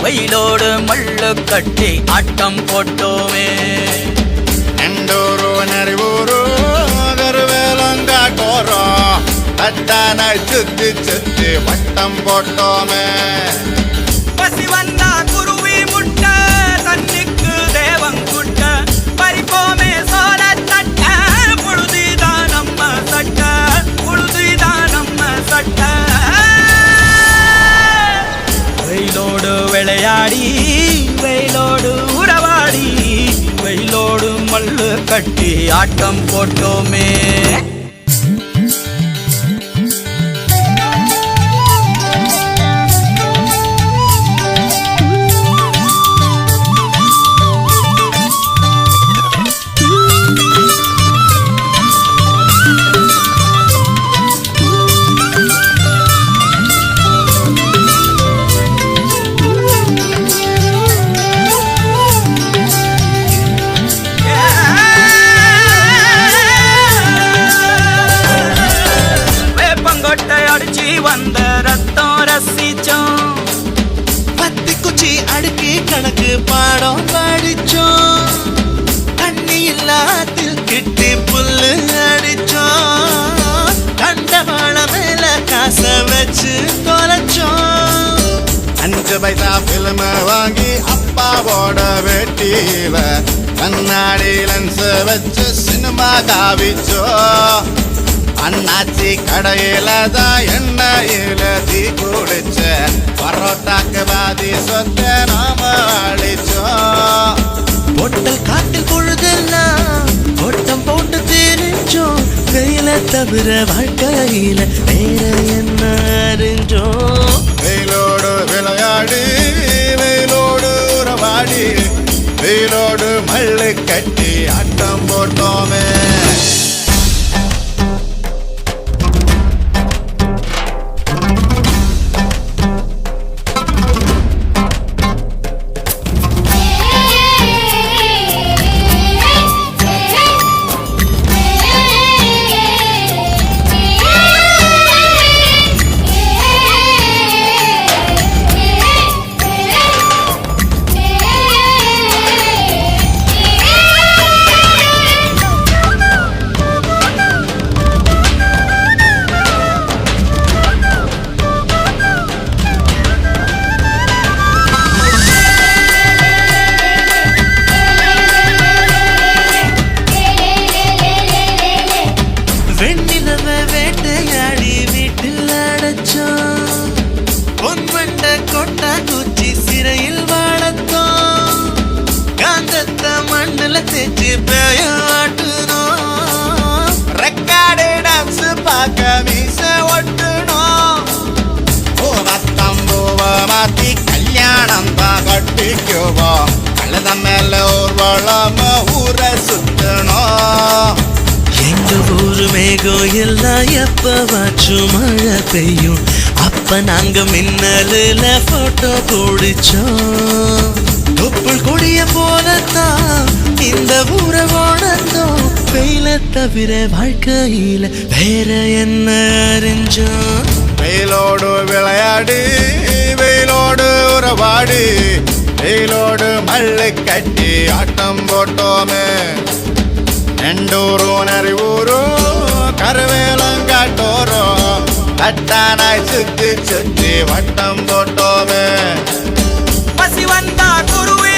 வெயிலோடு மல்லு கட்டி ஆட்டம் போட்டோமே. எண்டூரு நரிவூரு கருவேலங்காட்டோரம் தட்டானை சுத்தி சுத்தி வட்டம் போட்டோமே. பசி வந்தா குருவி முட்ட தண்ணிக்கு தேவங்குட்ட பறிப்போமே சோழ தட்ட புழுதிதான் நம்ம சட்ட புழுதிதான் நம்ம சட்ட. வெயிலோடு விளையாடி வெயிலோடு உறவாடி வெயிலோடு மல்லு கட்டி ஆட்டம் போட்டோமே. வந்த ரத்தம் ரசிச்சோம், பத்தி குச்சி அடுக்கி கணக்கு பாடம் படிச்சோம், தண்ணி இல்லாத்தில் கிட்டி புல்லு அடிச்சோம், கண்டவாள மேல காச வச்சு தொலைச்சோம். 5 பைசா பிலிம வாங்கி அப்பாவோட வெட்டியில கண்ணாடி லென்ஸ் வச்சு சினிமா காவிச்சோ. அண்ணாச்சி கடையில தான் எண்ணெயில தீ குடிச்ச பரோட்டாக்கு பாதி சொத்த நாம அழிச்சோம். பொட்டல் காட்டில் பொழுதெல்லாம் ஓட்டம் போட்டு தெரிஞ்சோம், வெயில தவிர வாழ்க்கையில வேற என்ன அறிஞ்சோம். வெயிலோடு விளையாடி வெயிலோடு உறவாடி வெயிலோடு மல்லு கட்டி ஆட்டம் போட்டோமே. வேட்டையாடி வீட்டில் அடைச்சோம், பொன்வண்ட கொட்டா குச்சி சிறையில் வாழத்தோம், காந்தத்தை மண்ணில் தேய்ச்சி பேயாட்டுனோம், ரெக்கார்டு டான்ஸ் பார்க்க மீச ஒட்டுனோம். பூவத்தம்பூவ மாத்தி கல்யாணம் தான் கட்டிக்குவோம், கழுத மேல ஊர்வலம் ஊரை சுத்தணும். எங்க ஊரு மேகம் எல்லாம் எப்பவாச்சும் மழை பெய்யும், அப்ப நாங்க மின்னலுல போட்டோ பிடிச்சோம். தொப்புள் கொடிய போலத்தான் இந்த ஊரை உணர்ந்தோம், வெயில தவிர வாழ்க்கையில வேற என்ன அறிஞ்சோம். வெயிலோடு விளையாடி வெயிலோடு உறவாடி வெயிலோடு மல்லு கட்டி ஆட்டம் போட்டோமே. எண்டூரு நரிவூரு கருவேலங்காட்டோரம் தட்டானாய் சுத்தி சுத்தி வட்டம் போட்டோமே. பசி வந்தா குருவி